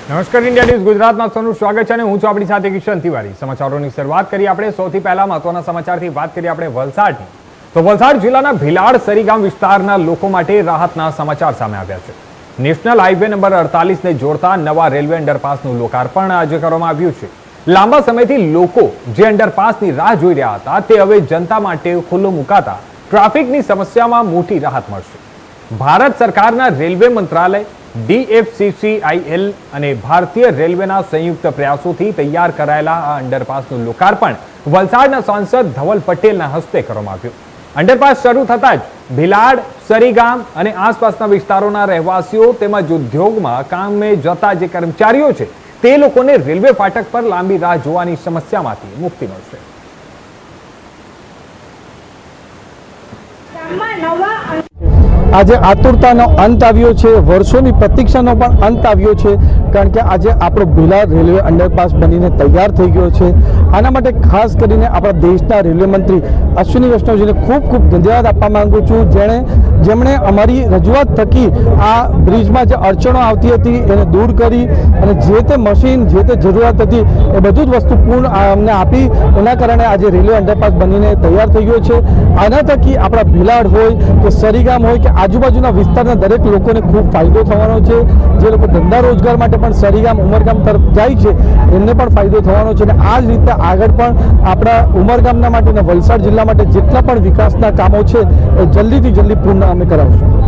નમસ્કાર, India news ગુજરાતમાં આપનું સ્વાગત છે અને હું છું આપણી સાથે કિશન તિવારી। સમાચારોની શરૂઆત કરીએ આપણે સૌથી પહેલા મહત્વના સમાચારથી વાત કરીએ આપણે વલસાડની। તો વલસાડ જિલ્લાના ભિલાડ સરીગામ વિસ્તારના લોકો માટે રાહતના સમાચાર સામે આવ્યા છે। નેશનલ હાઈવે નંબર 48 ને જોડતા નવા રેલવે અંડરપાસનું લોકાર્પણ આજે કરવામાં આવ્યું છે। લાંબા સમયથી લોકો જે અંડરપાસની રાહ જોઈ રહ્યા હતા તે હવે જનતા માટે ખુલ્લું મુકાતા ટ્રાફિકની સમસ્યામાં મોટી રાહત મળશે। ભારત સરકારના રેલવે મંત્રાલય, DFCCIL અને ભારતીય રેલવેના સંયુક્ત પ્રયાસોથી તૈયાર કરાયેલા આ અંડરપાસનું લોકાર્પણ વલસાડના સાંસદ ધવલ પટેલના હસ્તે કરવામાં આવ્યું। અંડરપાસ શરૂ થતાં જ ભિલાડ, સરીગામ અને આસપાસના વિસ્તારોના રહેવાસીઓ તેમજ ઉદ્યોગમાં કામે જતા જે કર્મચારીઓ છે તે લોકોને રેલવે ફાટક પર લાંબી રાહ જોવાની સમસ્યામાંથી મુક્તિ મળશે। આજે આતુરતાનો અંત આવ્યો છે, વર્ષોની પ્રતીક્ષાનો પણ અંત આવ્યો છે, કારણ કે આજે આપણો ભિલાડ રેલવે અંડરપાસ બનીને તૈયાર થઈ ગયો છે। આના માટે ખાસ કરીને આપણા દેશના રેલવે મંત્રી અશ્વિની વૈષ્ણવજીને ખૂબ ખૂબ ધન્યવાદ આપવા માંગુ છું, જેમણે અમારી રજૂઆત થકી આ બ્રિજમાં જે અડચણો આવતી હતી એને દૂર કરી અને જે તે મશીન, જે તે જરૂરિયાત હતી એ બધું જ વસ્તુ પૂર્ણ અમને આપી। એના કારણે આજે રેલવે અંડરપાસ બનીને તૈયાર થઈ ગયો છે। આના થકી આપણા ભિલાડ હોય કે સરીગામ હોય કે આજુબાજુના વિસ્તારના દરેક લોકોને ખૂબ ફાયદો થવાનો છે। જે લોકો ધંધા રોજગાર માટે પણ સરીગામ, ઉમરગામ તરફ જાય છે એમને પણ ફાયદો થવાનો છે અને આ જ રીતે આગળ પણ આપણા ઉમરગામના માટે અને વલસાડ જિલ્લા માટે જેટલા પણ વિકાસના કામો છે એ જલ્દીથી જલ્દી પૂર્ણ અમે કરાવશું।